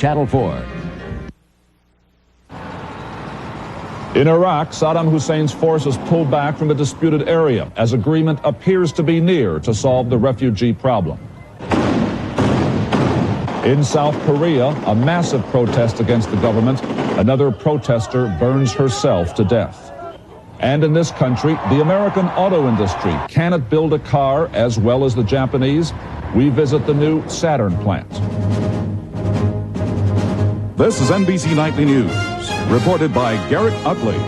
Channel 4. In Iraq, Saddam Hussein's forces pull back from the disputed area as agreement appears to be near to solve the refugee problem. In South Korea, a massive protest against the government. Another protester burns herself to death. And in this country, the American auto industry, can it build a car as well as the Japanese? We visit the new Saturn plant. This is NBC Nightly News, reported by Garrett Utley.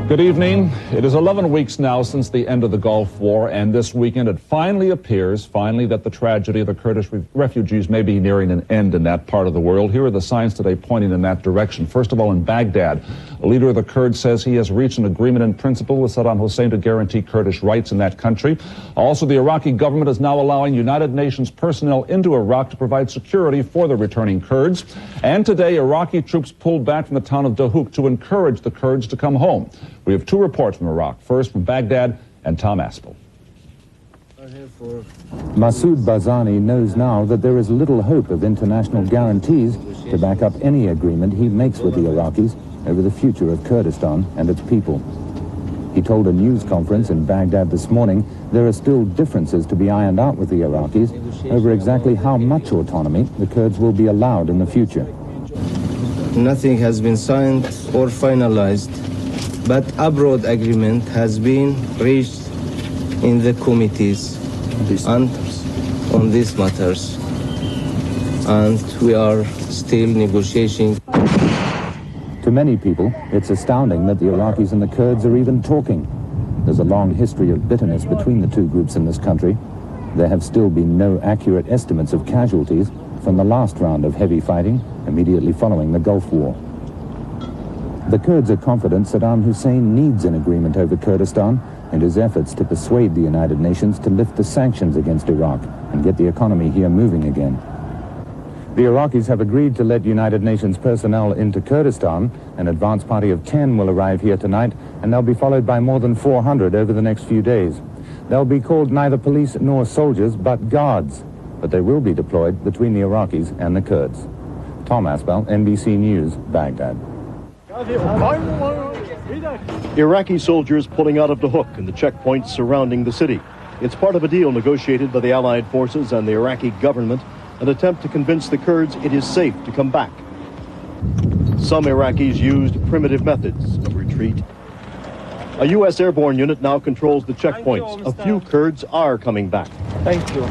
Good evening. It is 11 weeks now since the end of the Gulf War, and this weekend it finally appears, that the tragedy of the Kurdish refugees may be nearing an end in that part of the world. Here are the signs today pointing in that direction. First of all, in Baghdad, a leader of the Kurds says he has reached an agreement in principle with Saddam Hussein to guarantee Kurdish rights in that country. Also, the Iraqi government is now allowing United Nations personnel into Iraq to provide security for the returning Kurds. And today, Iraqi troops pulled back from the town of Dahuk to encourage the Kurds to come home. We have two reports from Iraq. First from Baghdad, and Tom Aspel. Masoud Barzani knows now that there is little hope of international guarantees to back up any agreement he makes with the Iraqis over the future of Kurdistan and its people. He told a news conference in Baghdad this morning there are still differences to be ironed out with the Iraqis over exactly how much autonomy the Kurds will be allowed in the future. Nothing has been signed or finalized, but a broad agreement has been reached in the committees and on these matters, and we are still negotiating. To many people, it's astounding that the Iraqis and the Kurds are even talking. There's a long history of bitterness between the two groups in this country. There have still been no accurate estimates of casualties from the last round of heavy fighting immediately following the Gulf War. The Kurds are confident Saddam Hussein needs an agreement over Kurdistan in his efforts to persuade the United Nations to lift the sanctions against Iraq and get the economy here moving again. The Iraqis have agreed to let United Nations personnel into Kurdistan. An advance party of 10 will arrive here tonight, and they'll be followed by more than 400 over the next few days. They'll be called neither police nor soldiers, but guards. But they will be deployed between the Iraqis and the Kurds. Tom Aspel, NBC News, Baghdad. Iraqi soldiers pulling out of Dahuk and the checkpoints surrounding the city. It's part of a deal negotiated by the Allied forces and the Iraqi government, an attempt to convince the Kurds it is safe to come back. Some Iraqis used primitive methods of retreat. A U.S. airborne unit now controls the checkpoints. A few Kurds are coming back. Thank you.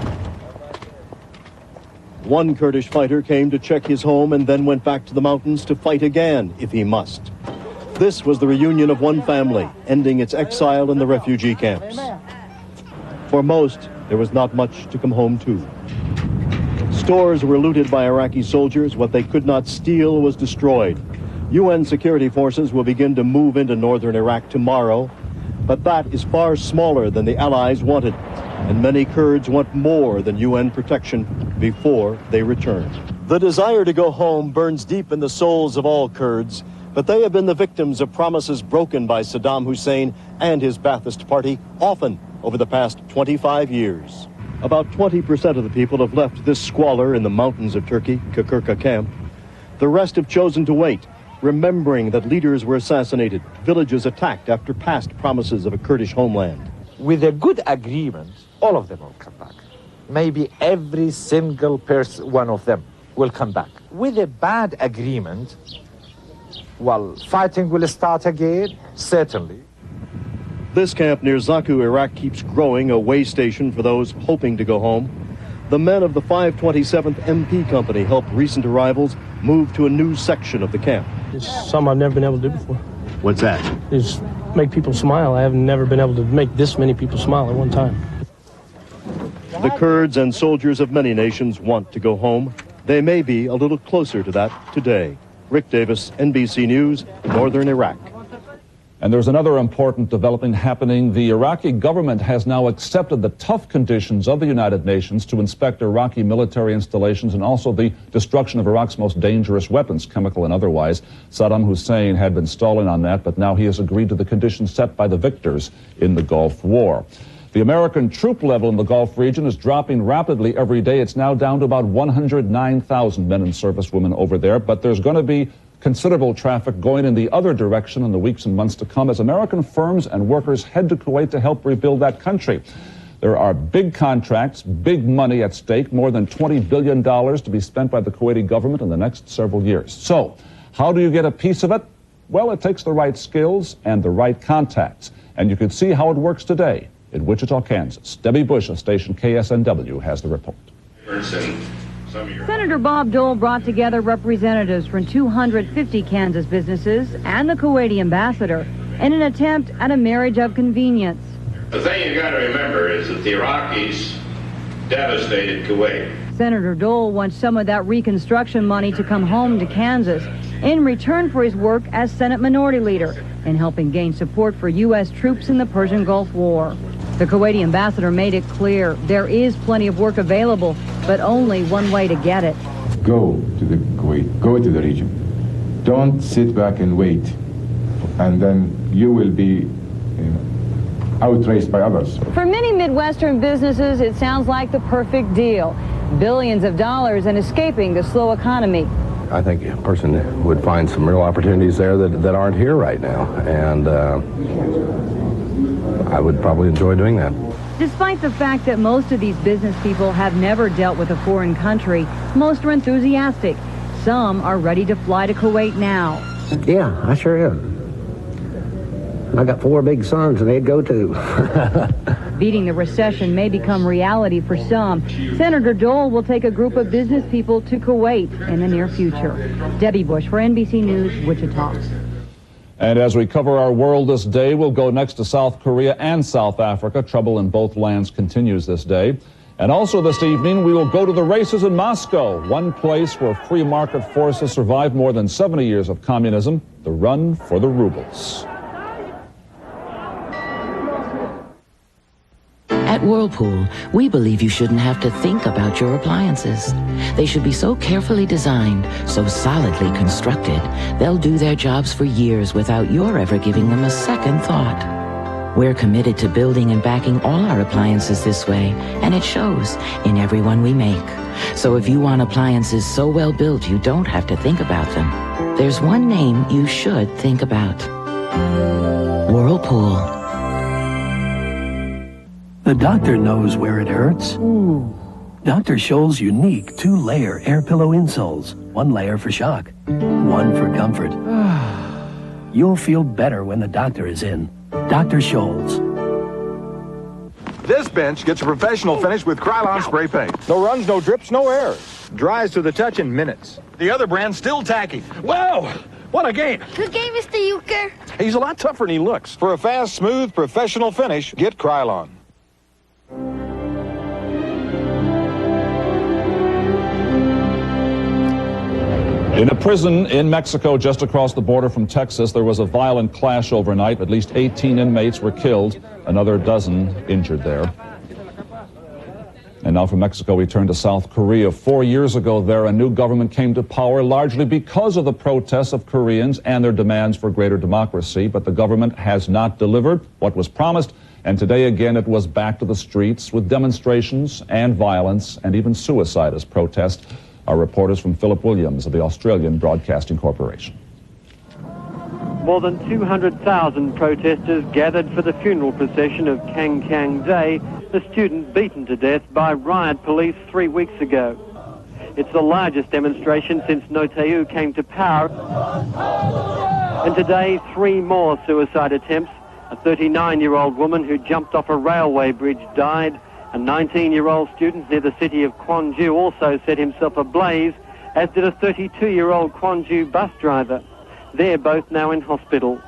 One Kurdish fighter came to check his home and then went back to the mountains to fight again if he must. This was the reunion of one family, ending its exile in the refugee camps. For most, there was not much to come home to. Stores were looted by Iraqi soldiers. What they could not steal was destroyed. UN security forces will begin to move into northern Iraq tomorrow, but that is far smaller than the Allies wanted, and many Kurds want more than UN protection before they return. The desire to go home burns deep in the souls of all Kurds, but they have been the victims of promises broken by Saddam Hussein and his Ba'athist party, often over the past 25 years. About 20% of the people have left this squalor in the mountains of Turkey, Kakurka camp. The rest have chosen to wait, remembering that leaders were assassinated, villages attacked after past promises of a Kurdish homeland. With a good agreement, all of them will come back. Maybe every single person, one of them, will come back. With a bad agreement, well, fighting will start again, certainly. This camp near Zaku, Iraq, keeps growing, a way station for those hoping to go home. The men of the 527th MP Company helped recent arrivals move to a new section of the camp. It's something I've never been able to do before. What's that? Is make people smile. I have never been able to make this many people smile at one time. The Kurds and soldiers of many nations want to go home. They may be a little closer to that today. Rick Davis, NBC News, Northern Iraq. And there's another important development happening. The Iraqi government has now accepted the tough conditions of the United Nations to inspect Iraqi military installations and also the destruction of Iraq's most dangerous weapons, chemical and otherwise. Saddam Hussein had been stalling on that, but now he has agreed to the conditions set by the victors in the Gulf War. The American troop level in the Gulf region is dropping rapidly every day. It's now down to about 109,000 men and servicewomen over there, but there's going to be considerable traffic going in the other direction in the weeks and months to come as American firms and workers head to Kuwait to help rebuild that country. There are big contracts, big money at stake, more than $20 billion to be spent by the Kuwaiti government in the next several years. So, how do you get a piece of it? Well, it takes the right skills and the right contacts. And you can see how it works today in Wichita, Kansas. Debbie Bush of station KSNW has the report. Senator Bob Dole brought together representatives from 250 Kansas businesses and the Kuwaiti ambassador in an attempt at a marriage of convenience. The thing you got to remember is that the Iraqis devastated Kuwait. Senator Dole wants some of that reconstruction money to come home to Kansas in return for his work as Senate Minority Leader in helping gain support for U.S. troops in the Persian Gulf War. The Kuwaiti ambassador made it clear there is plenty of work available, but only one way to get it. Go to the Kuwait, go to the region. Don't sit back and wait, and then you will be outraced by others. For many Midwestern businesses, it sounds like the perfect deal. Billions of dollars and escaping the slow economy. I think a person would find some real opportunities there that aren't here right now, and I would probably enjoy doing that. Despite the fact that most of these business people have never dealt with a foreign country, most are enthusiastic. Some are ready to fly to Kuwait now. Yeah, I sure am. I got 4 big sons and they'd go too. Beating the recession may become reality for some. Senator Dole will take a group of business people to Kuwait in the near future. Debbie Bush for NBC News, Wichita. And as we cover our world this day, we'll go next to South Korea and South Africa. Trouble in both lands continues this day. And also this evening, we will go to the races in Moscow, one place where free market forces survived more than 70 years of communism, the run for the rubles. At Whirlpool, we believe you shouldn't have to think about your appliances. They should be so carefully designed, so solidly constructed, they'll do their jobs for years without your ever giving them a second thought. We're committed to building and backing all our appliances this way, and it shows in every one we make. So if you want appliances so well built you don't have to think about them, there's one name you should think about. Whirlpool. The doctor knows where it hurts. Dr. Scholl's unique 2-layer air pillow insoles. 1 layer for shock, 1 for comfort. You'll feel better when the doctor is in. Dr. Scholl's. This bench gets a professional finish with Krylon spray paint. No runs, no drips, no errors. Dries to the touch in minutes. The other brand's still tacky. Wow! What a game! Good game, Mr. Euchre. He's a lot tougher than he looks. For a fast, smooth, professional finish, get Krylon. In a prison in Mexico just across the border from Texas, there was a violent clash overnight. At least 18 inmates were killed, another dozen injured there. And now from Mexico, we turn to South Korea. 4 years ago there, a new government came to power largely because of the protests of Koreans and their demands for greater democracy. But the government has not delivered what was promised. And today again, it was back to the streets with demonstrations and violence and even suicide as protest. Our reporters from Philip Williams of the Australian Broadcasting Corporation. More than 200,000 protesters gathered for the funeral procession of Kang Kang Day, the student beaten to death by riot police 3 weeks ago. It's the largest demonstration since Noteu came to power. And today, 3 more suicide attempts. A 39-year-old woman who jumped off a railway bridge died. A 19-year-old student near the city of Gwangju also set himself ablaze, as did a 32-year-old Gwangju bus driver. They're both now in hospital.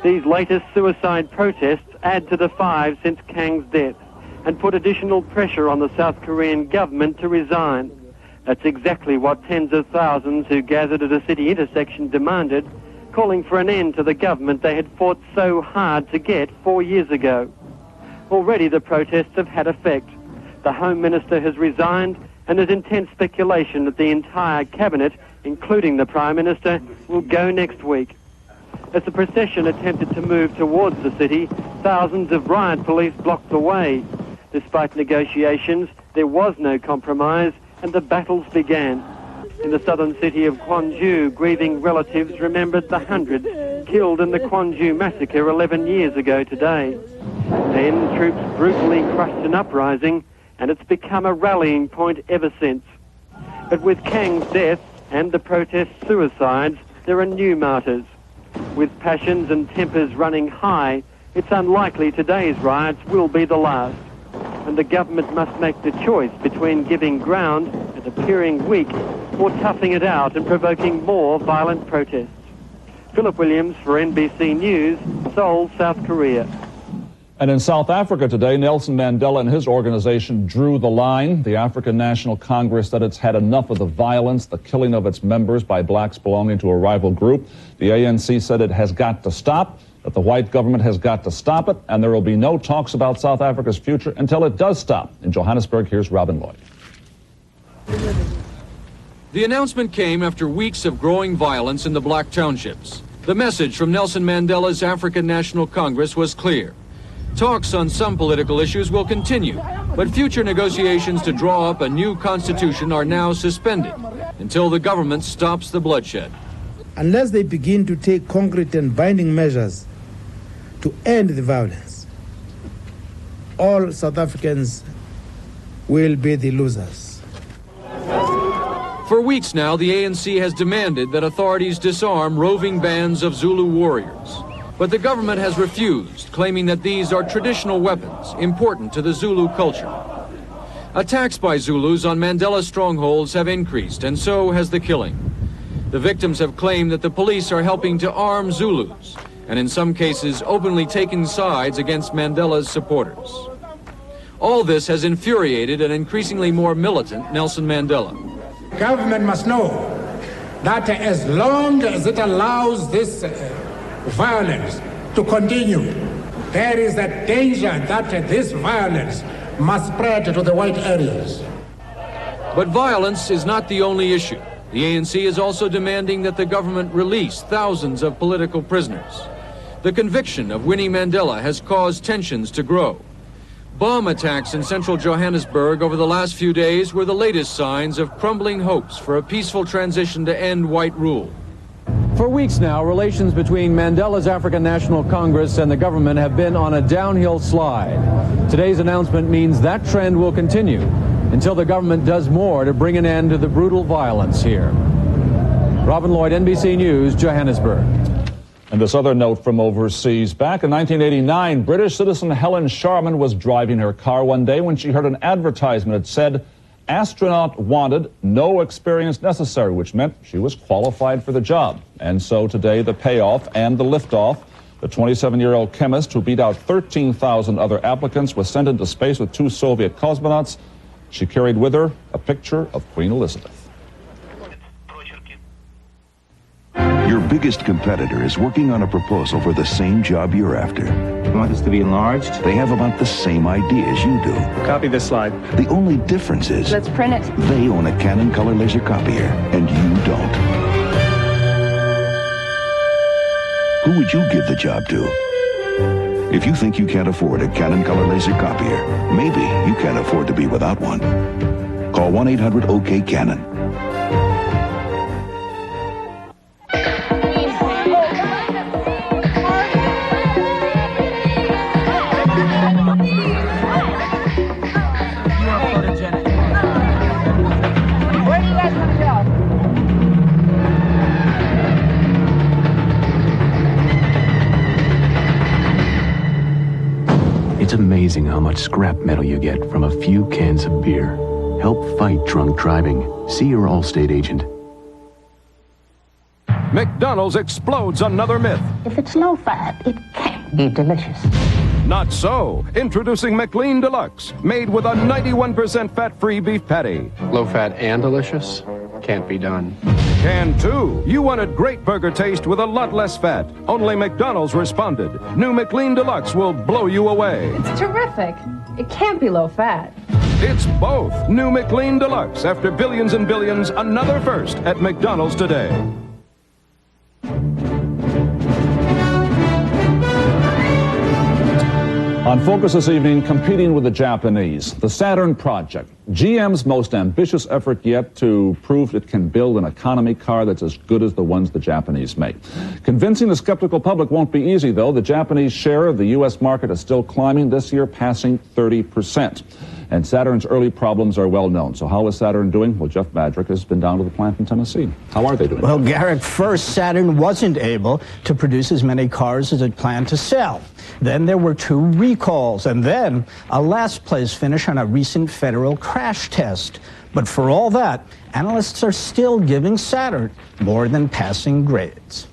These latest suicide protests add to the 5 since Kang's death and put additional pressure on the South Korean government to resign. That's exactly what tens of thousands who gathered at a city intersection demanded, calling for an end to the government they had fought so hard to get 4 years ago. Already the protests have had effect. The Home Minister has resigned, and there's intense speculation that the entire cabinet, including the Prime Minister, will go next week. As the procession attempted to move towards the city, thousands of riot police blocked the way. Despite negotiations, there was no compromise, and the battles began. In the southern city of Gwangju, grieving relatives remembered the hundreds killed in the Gwangju massacre 11 years ago today. Then troops brutally crushed an uprising, and it's become a rallying point ever since. But with Kang's death and the protest suicides, there are new martyrs. With passions and tempers running high, it's unlikely today's riots will be the last. And the government must make the choice between giving ground and appearing weak, or toughing it out and provoking more violent protests. Philip Williams for NBC News, Seoul, South Korea. And in South Africa today, Nelson Mandela and his organization drew the line. The African National Congress said it's had enough of the violence, the killing of its members by blacks belonging to a rival group. The ANC said it has got to stop, that the white government has got to stop it, and there will be no talks about South Africa's future until it does stop. In Johannesburg, here's Robin Lloyd. The announcement came after weeks of growing violence in the black townships. The message from Nelson Mandela's African National Congress was clear. Talks on some political issues will continue, but future negotiations to draw up a new constitution are now suspended until the government stops the bloodshed. Unless they begin to take concrete and binding measures to end the violence, all South Africans will be the losers. For weeks now, the ANC has demanded that authorities disarm roving bands of Zulu warriors. But the government has refused, claiming that these are traditional weapons important to the Zulu culture. Attacks by Zulus on Mandela's strongholds have increased, and so has the killing. The victims have claimed that the police are helping to arm Zulus, and in some cases openly taking sides against Mandela's supporters. All this has infuriated an increasingly more militant Nelson Mandela. Government must know that as long as it allows this violence to continue, there is a danger that this violence must spread to the white areas. But violence is not the only issue. The ANC is also demanding that the government release thousands of political prisoners. The conviction of Winnie Mandela has caused tensions to grow. Bomb attacks in central Johannesburg over the last few days were the latest signs of crumbling hopes for a peaceful transition to end white rule. For weeks now, relations between Mandela's African National Congress and the government have been on a downhill slide. Today's announcement means that trend will continue until the government does more to bring an end to the brutal violence here. Robin Lloyd, NBC News, Johannesburg. And this other note from overseas. Back in 1989, British citizen Helen Sharman was driving her car one day when she heard an advertisement that said, "Astronaut wanted, no experience necessary," which meant she was qualified for the job. And so today, the payoff and the liftoff. The 27-year-old chemist who beat out 13,000 other applicants was sent into space with 2 Soviet cosmonauts. She carried with her a picture of Queen Elizabeth. Your biggest competitor is working on a proposal for the same job you're after. You want this to be enlarged? They have about the same idea as you do. Copy this slide. The only difference is let's print it. They own a Canon color laser copier, and you don't. Who would you give the job to? If you think you can't afford a Canon color laser copier, maybe you can't afford to be without one. Call 1-800-OK-CANON. It's amazing how much scrap metal you get from a few cans of beer. Help fight drunk driving. See your Allstate agent. McDonald's explodes another myth. If it's low fat, it can't be delicious. Not so. Introducing McLean Deluxe, made with a 91% fat-free beef patty. Low fat and delicious? Can't be done. Can too. You wanted great burger taste with a lot less fat. Only McDonald's responded. New McLean Deluxe will blow you away. It's terrific. It can't be low fat. It's both. New McLean Deluxe. After billions and billions, another first at McDonald's today. On Focus this evening, competing with the Japanese, the Saturn project, GM's most ambitious effort yet to prove it can build an economy car that's as good as the ones the Japanese make. Convincing the skeptical public won't be easy, though. The Japanese share of the U.S. market is still climbing this year, passing 30%. And Saturn's early problems are well known. So how is Saturn doing? Well, Jeff Madrick has been down to the plant in Tennessee. How are they doing? Well, Garrick, first, Saturn wasn't able to produce as many cars as it planned to sell. Then there were 2 recalls, and then a last-place finish on a recent federal crash test. But for all that, analysts are still giving Saturn more than passing grades.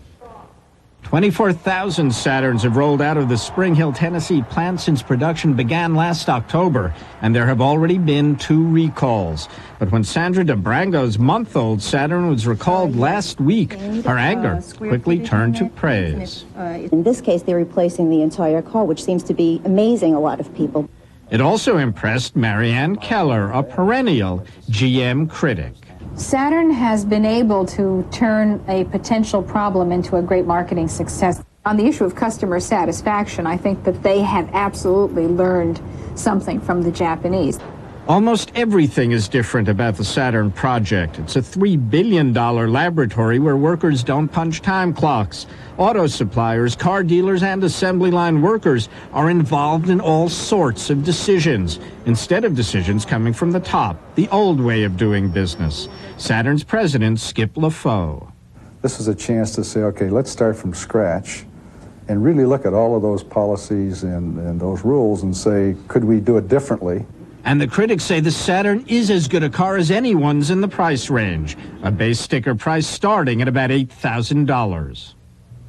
24,000 Saturns have rolled out of the Spring Hill, Tennessee plant since production began last October, and there have already been 2 recalls. But when Sandra DeBrango's month-old Saturn was recalled last week, her anger quickly turned to praise. In this case, they're replacing the entire car, which seems to be amazing a lot of people. It also impressed Marianne Keller, a perennial GM critic. Saturn has been able to turn a potential problem into a great marketing success. On the issue of customer satisfaction, I think that they have absolutely learned something from the Japanese. Almost everything is different about the Saturn project. It's a $3 billion laboratory where workers don't punch time clocks. Auto suppliers, car dealers, and assembly line workers are involved in all sorts of decisions, instead of decisions coming from the top, the old way of doing business. Saturn's president, Skip LaFoe. This is a chance to say, okay, let's start from scratch and really look at all of those policies and those rules and say, could we do it differently? And the critics say the Saturn is as good a car as anyone's in the price range, a base sticker price starting at about $8,000.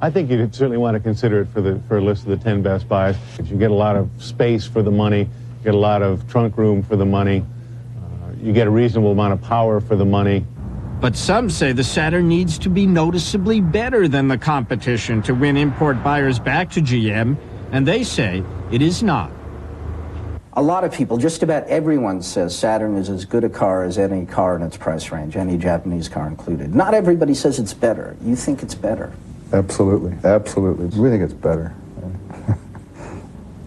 I think you'd certainly want to consider it for a list of the 10 best buys. You get a lot of space for the money, you get a lot of trunk room for the money, you get a reasonable amount of power for the money. But some say the Saturn needs to be noticeably better than the competition to win import buyers back to GM, and they say it is not. A lot of people, just about everyone, says Saturn is as good a car as any car in its price range, any Japanese car included. Not everybody says it's better. You think it's better? Absolutely, absolutely. We think it's better.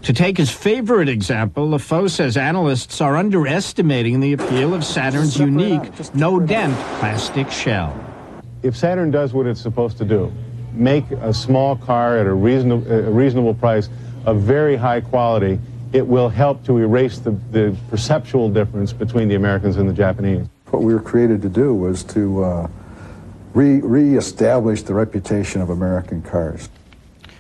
To take his favorite example, LaFoe says analysts are underestimating the appeal of Saturn's unique, no-dent plastic shell. If Saturn does what it's supposed to do, make a small car at a reasonable price of very high quality, it will help to erase the perceptual difference between the Americans and the Japanese. What we were created to do was to re-establish the reputation of American cars.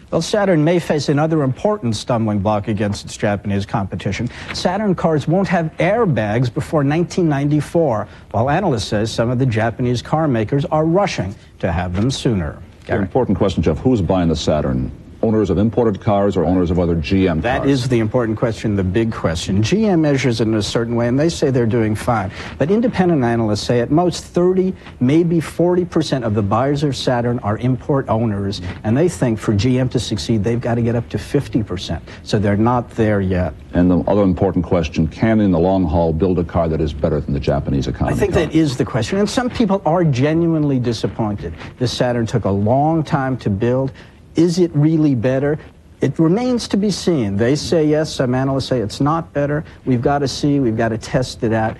Well, Saturn may face another important stumbling block against its Japanese competition. Saturn cars won't have airbags before 1994, while analysts say some of the Japanese car makers are rushing to have them sooner. An important question, Jeff. Who's buying the Saturn? Owners of imported cars or owners of other GM cars? That is the important question, the big question. GM measures it in a certain way, and they say they're doing fine. But independent analysts say at most 30, maybe 40% of the buyers of Saturn are import owners, and they think for GM to succeed, they've got to get up to 50%. So they're not there yet. And the other important question, can in the long haul build a car that is better than the Japanese economy? I think that is the question, and some people are genuinely disappointed. The Saturn took a long time to build. Is it really better? It remains to be seen. They say yes, some analysts say it's not better. We've got to see, we've got to test it out.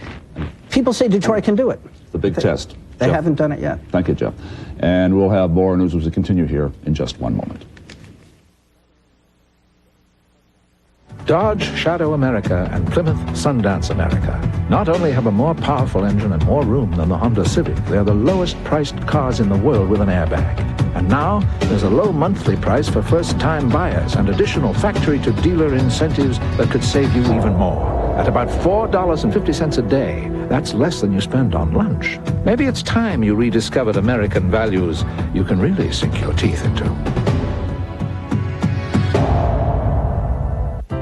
People say Detroit can do it. The big test. They haven't done it yet. Thank you, Jeff. And we'll have more news as we continue here in just one moment. Dodge Shadow America and Plymouth Sundance America not only have a more powerful engine and more room than the Honda Civic, they're the lowest priced cars in the world with an airbag. And now, there's a low monthly price for first-time buyers and additional factory-to-dealer incentives that could save you even more. At about $4.50 a day, that's less than you spend on lunch. Maybe it's time you rediscovered American values you can really sink your teeth into.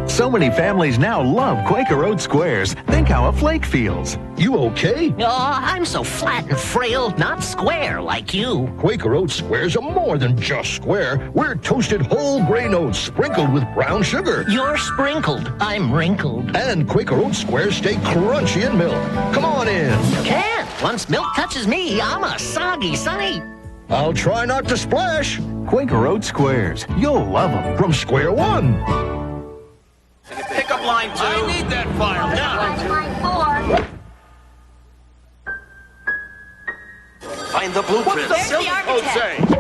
So many families now love Quaker Oat squares. Think how a flake feels. You okay? Oh, I'm so flat and frail, not square like you. Quaker Oat squares are more than just square. We're toasted whole grain oats sprinkled with brown sugar. You're sprinkled. I'm wrinkled. And Quaker Oat squares stay crunchy in milk. Come on in. You can't. Once milk touches me, I'm a soggy sonny. I'll try not to splash. Quaker Oat squares. You'll love them. From Square One. line 2. I need that file now. Line 4. Find the blueprint. There's the architect.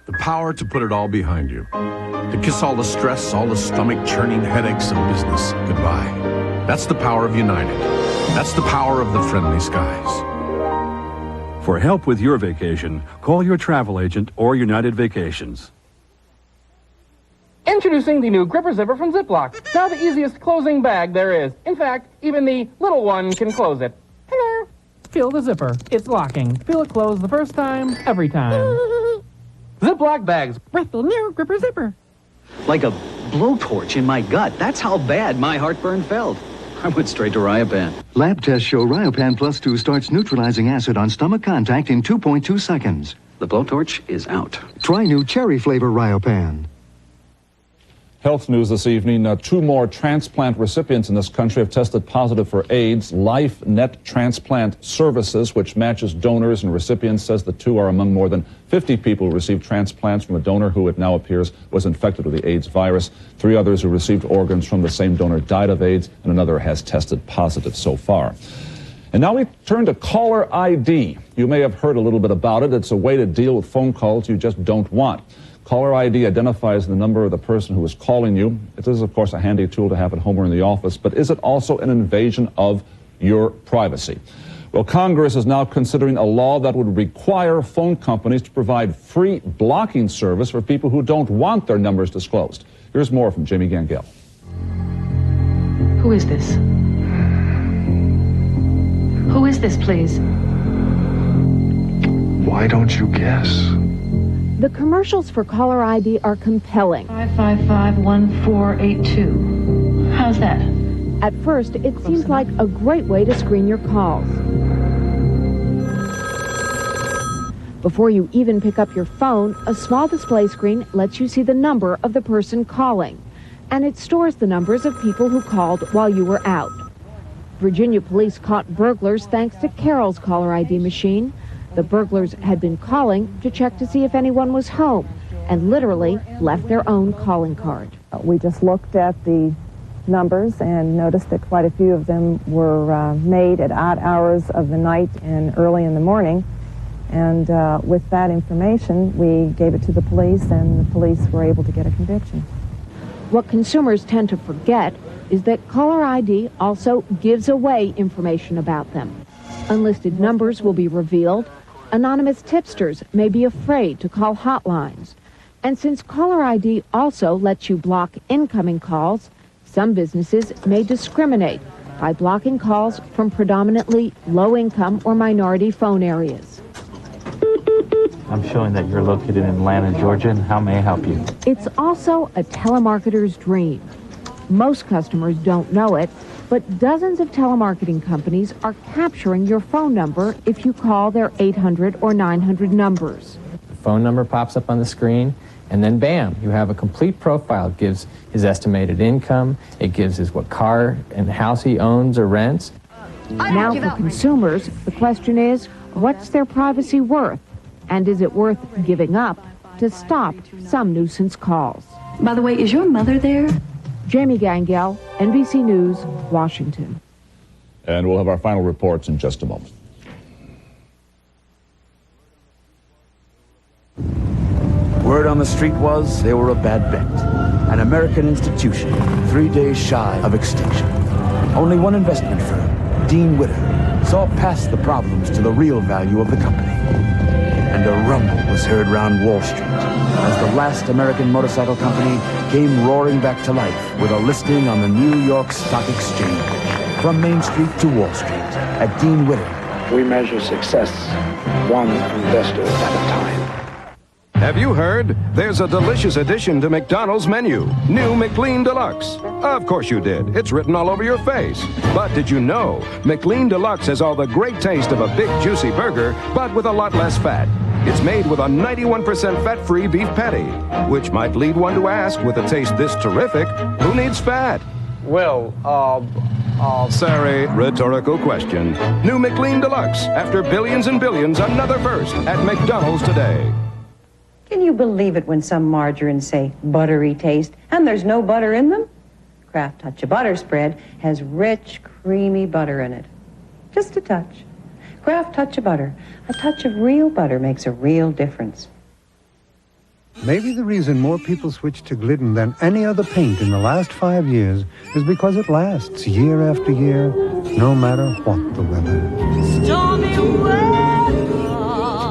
The power to put it all behind you. To kiss all the stress, all the stomach-churning headaches of business goodbye. That's the power of United. That's the power of the friendly skies. For help with your vacation, call your travel agent or United Vacations. Introducing the new Gripper Zipper from Ziploc. Now the easiest closing bag there is. In fact, even the little one can close it. Hello. Feel the zipper. It's locking. Feel it close the first time, every time. Ziploc bags with the new Gripper Zipper. Like a blowtorch in my gut. That's how bad my heartburn felt. I went straight to Riopan. Lab tests show Riopan Plus 2 starts neutralizing acid on stomach contact in 2.2 seconds. The blowtorch is out. Try new cherry flavor Riopan. Health news this evening. 2 more transplant recipients in this country have tested positive for AIDS. Life Net Transplant Services, which matches donors and recipients, says the 2 are among more than 50 people who received transplants from a donor who, it now appears, was infected with the AIDS virus. 3 others who received organs from the same donor died of AIDS, and another has tested positive so far. And now we turn to caller ID. You may have heard a little bit about it. It's a way to deal with phone calls you just don't want. Caller ID identifies the number of the person who is calling you. It is, of course, a handy tool to have at home or in the office, but is it also an invasion of your privacy? Well, Congress is now considering a law that would require phone companies to provide free blocking service for people who don't want their numbers disclosed. Here's more from Jamie Gangel. Who is this? Who is this, please? Why don't you guess? The commercials for caller ID are compelling. 555-1482. How's that? At first, it seems like a great way to screen your calls. Before you even pick up your phone, a small display screen lets you see the number of the person calling, and it stores the numbers of people who called while you were out. Virginia police caught burglars thanks to Carol's caller ID machine. The burglars had been calling to check to see if anyone was home and literally left their own calling card. We just looked at the numbers and noticed that quite a few of them were made at odd hours of the night and early in the morning. And with that information, we gave it to the police, and the police were able to get a conviction. What consumers tend to forget is that caller ID also gives away information about them. Unlisted numbers will be revealed. Anonymous tipsters may be afraid to call hotlines. And since caller ID also lets you block incoming calls, some businesses may discriminate by blocking calls from predominantly low-income or minority phone areas. I'm showing that you're located in Atlanta, Georgia, and how may I help you? It's also a telemarketer's dream. Most customers don't know it, but dozens of telemarketing companies are capturing your phone number if you call their 800 or 900 numbers. The phone number pops up on the screen, and then bam, you have a complete profile. It gives his estimated income, it gives his what car and house he owns or rents. Now for consumers, the question is, what's their privacy worth? And is it worth giving up to stop some nuisance calls? By the way, is your mother there? Jamie Gangel, NBC News, Washington. And we'll have our final reports in just a moment. Word on the street was they were a bad bet. An American institution, 3 days shy of extinction. Only one investment firm, Dean Witter, saw past the problems to the real value of the company. And a rumble was heard round Wall Street as the last American motorcycle company came roaring back to life with a listing on the New York Stock Exchange. From Main Street to Wall Street at Dean Witter. We measure success one investor at a time. Have you heard? There's a delicious addition to McDonald's menu. New McLean Deluxe. Of course you did. It's written all over your face. But did you know McLean Deluxe has all the great taste of a big juicy burger, but with a lot less fat. It's made with a 91% fat-free beef patty, which might lead one to ask, with a taste this terrific, who needs fat? Well, Sorry, rhetorical question. New McLean Deluxe. After billions and billions, another first at McDonald's today. Can you believe it when some margarines say buttery taste and there's no butter in them? Kraft Touch a Butter spread has rich, creamy butter in it. Just a touch. Kraft Touch a Butter. A touch of real butter makes a real difference. Maybe the reason more people switch to Glidden than any other paint in the last 5 years is because it lasts year after year, no matter what the weather. Stormy weather.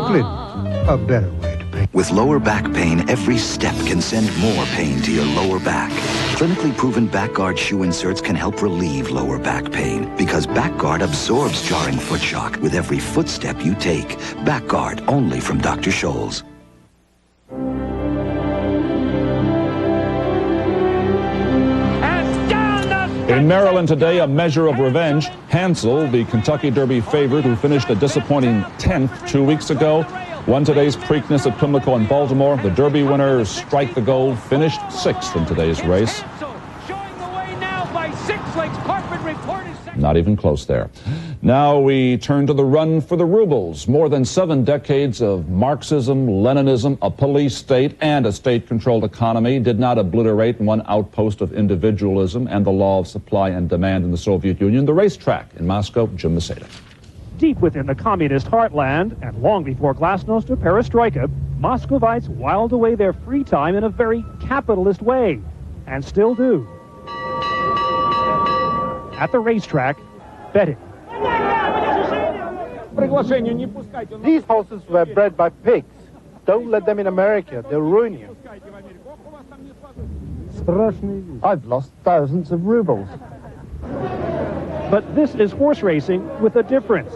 Glidden, a better way to paint. With lower back pain, every step can send more pain to your lower back. Clinically proven BackGuard shoe inserts can help relieve lower back pain because BackGuard absorbs jarring foot shock with every footstep you take. BackGuard, only from Dr. Scholl's. In Maryland today, a measure of revenge. Hansel, the Kentucky Derby favorite who finished a disappointing 10th 2 weeks ago, won today's Preakness at Pimlico in Baltimore. The Derby winner, Strike the Gold, finished 6th in today's race. Not even close there. Now we turn to the run for the rubles. More than 7 decades of Marxism, Leninism, a police state, and a state-controlled economy did not obliterate one outpost of individualism and the law of supply and demand in the Soviet Union, the racetrack in Moscow. Jim Masada. Deep within the communist heartland, and long before glasnost or perestroika, Moscovites whiled away their free time in a very capitalist way, and still do. At the racetrack, betting. These horses were bred by pigs. Don't let them in America. They'll ruin you. I've lost thousands of rubles. But this is horse racing with a difference.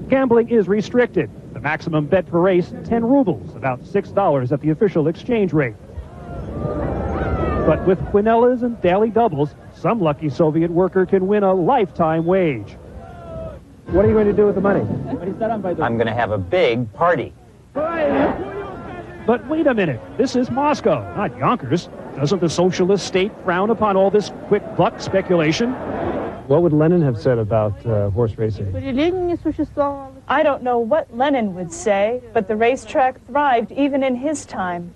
Gambling is restricted. The maximum bet per race, 10 rubles, about $6 at the official exchange rate. But with quinellas and daily doubles, some lucky Soviet worker can win a lifetime wage. What are you going to do with the money? I'm going to have a big party. But wait a minute, this is Moscow, not Yonkers. Doesn't the socialist state frown upon all this quick buck speculation? What would Lenin have said about horse racing? I don't know what Lenin would say, but the racetrack thrived even in his time.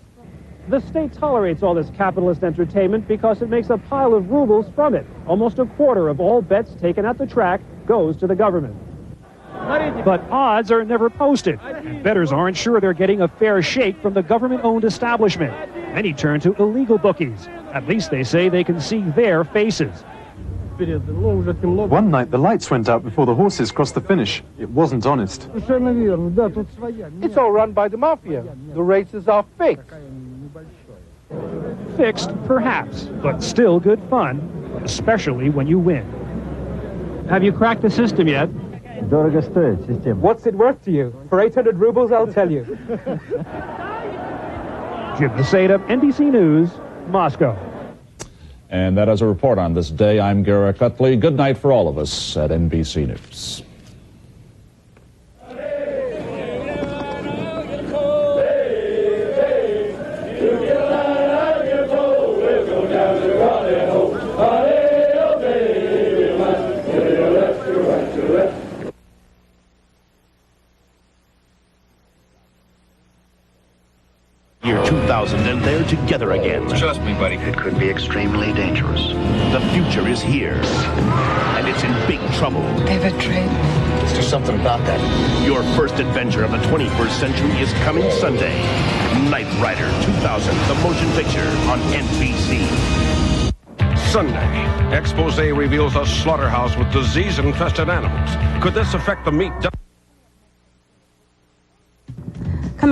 The state tolerates all this capitalist entertainment because it makes a pile of rubles from it. Almost a quarter of all bets taken at the track goes to the government. But odds are never posted, and bettors aren't sure they're getting a fair shake from the government-owned establishment. Many turn to illegal bookies. At least they say they can see their faces. One night the lights went out before the horses crossed the finish. It wasn't honest. It's all run by the mafia. The races are fixed. Fixed, perhaps, but still good fun, especially when you win. Have you cracked the system yet? What's it worth to you? For 800 rubles, I'll tell you. Jim Masada, NBC News, Moscow. And that is a report on this day. I'm Garrett Utley. Good night for all of us at NBC News. Year 2000 and they're together again. Trust me, buddy. It could be extremely dangerous. The future is here, and it's in big trouble. They've betrayed me. There's something about that. Your first adventure of the 21st century is coming Sunday. Knight Rider 2000, the motion picture on NBC. Sunday, expose reveals a slaughterhouse with disease-infested animals. Could this affect the meat?